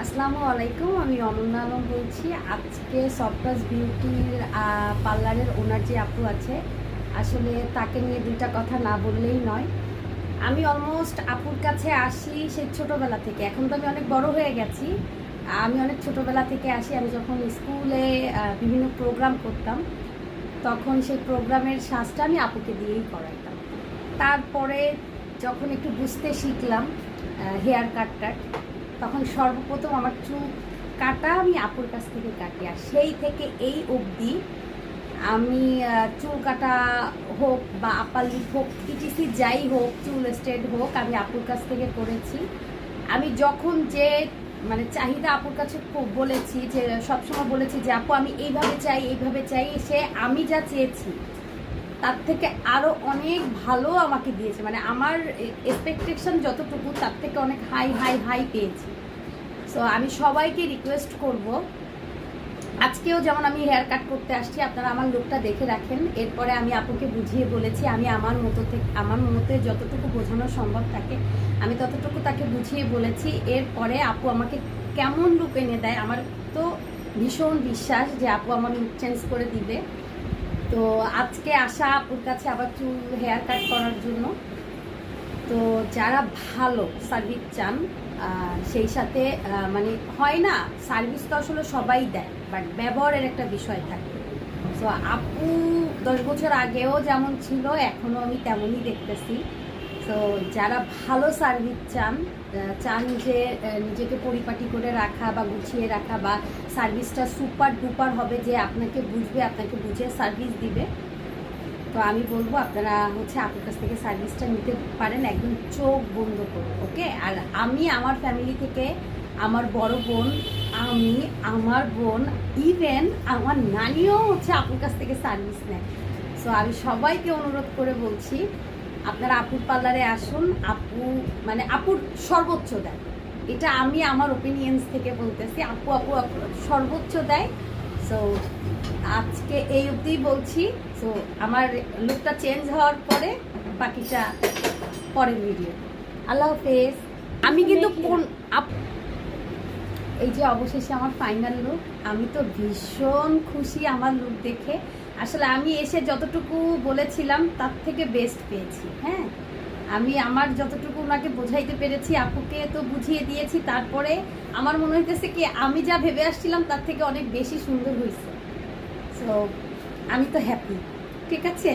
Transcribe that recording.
আসসালামু আলাইকুম, আমি অনন্যা আলম বলছি। আজকে সফটাস বিউটির পার্লারের ওনার যে আপু আছে, আসলে তাকে নিয়ে দুইটা কথা না বললেই নয়। আমি অলমোস্ট আপুর কাছে আসি সেই ছোটোবেলা থেকে। এখন তো আমি অনেক বড় হয়ে গেছি। আমি অনেক ছোটোবেলা থেকে আসি। আমি যখন স্কুলে বিভিন্ন প্রোগ্রাম করতাম, তখন সেই প্রোগ্রামের সাজটা আমি আপুকে দিয়েই করাইতাম। তারপরে যখন একটু বুঝতে শিখলাম হেয়ার কাটটার, তখন সর্বপ্রথম আমার চুল কাটা আমি আপুর কাছ থেকে কাটি। আর সেই থেকে এই অবধি আমি চুল কাটা হোক বা আপার লিপ হোক, ইটিসি যাই হোক, চুল স্ট্রেট হোক, আমি আপুর কাছ থেকে করেছি। আমি যখন যে চাহিদা আপুর কাছে বলেছি, যে সবসময় বলেছি যে আপু আমি এইভাবে চাই, সে আমি যা চেয়েছি তার থেকে আরও অনেক ভালো আমাকে দিয়েছে। আমার এক্সপেকটেশন যতটুকু, তার থেকে অনেক হাই হাই হাই পেয়েছি। সো আমি সবাইকে রিকোয়েস্ট করব, আজকেও যেমন আমি হেয়ার কাট করতে আসছি, আপনারা আমার লুকটা দেখে রাখেন। এরপরে আমি আপুকে বুঝিয়ে বলেছি, আমি আমার মতে যতটুকু বোঝানো সম্ভব থাকে আমি ততটুকু তাকে বুঝিয়ে বলেছি। এরপরে আপু আমাকে কেমন লুক এনে দেয়, আমার তো ভীষণ বিশ্বাস যে আপু আমার লুক চেঞ্জ করে দিবে। তো আজকে আসা আপুর কাছে আবার চুল হেয়ার কাট করার জন্য। তো যারা ভালো সার্ভিস চান, সেই সাথে হয় না, সার্ভিস তো আসলে সবাই দেয়, বাট ব্যবহারের একটা বিষয় থাকে। সো আপু 10 বছর আগেও যেমন ছিল, এখনও আমি তেমনই দেখতেছি। তো যারা ভালো সার্ভিস চান যে নিজেকে পরিপাটি করে রাখা বা গুছিয়ে রাখা, বা সার্ভিসটা সুপার ডুপার হবে, যে আপনাকে বুঝবে, আপনাকে বুঝে সার্ভিস দিবে, তো আমি বলবো আপনারা আপুর কাছ থেকে সার্ভিসটা নিতে পারেন একদম চোখ বন্ধ করে। ওকে? আর আমি আমার ফ্যামিলি থেকে আমার বড় বোন, আমার বোন, ইভেন আমার নানিও আপুর কাছ থেকে সার্ভিস নেয়। সো আমি সবাইকে অনুরোধ করে বলছি, আপনারা আপুর পার্লারে আসুন। আপুর সর্বোচ্চ দেয়, এটা আমি আমার ওপিনিয়ন্স থেকে বলতেছি। আপু সর্বোচ্চ দেয়। সো আজকে এই অবধিই বলছি। সো আমার লুকটা চেঞ্জ হওয়ার পরে বাকিটা পরের ভিডিও। আল্লাহ হাফেজ। আমি কিন্তু এই যে অবশেষে আমার ফাইনাল লুক, আমি তো ভীষণ খুশি আমার লুক দেখে। আসলে আমি এসে যতটুকু বলেছিলাম তার থেকে বেস্ট পেয়েছি। হ্যাঁ, আমি আমার যতটুকু ওনাকে বোঝাইতে পেরেছি, আপুকে তো বুঝিয়ে দিয়েছি। তারপরে আমার মনে হইতেছে কি আমি যা ভেবে আসছিলাম তার থেকে অনেক বেশি সুন্দর হয়েছে। সো আমি তো হ্যাপি। ঠিক আছে।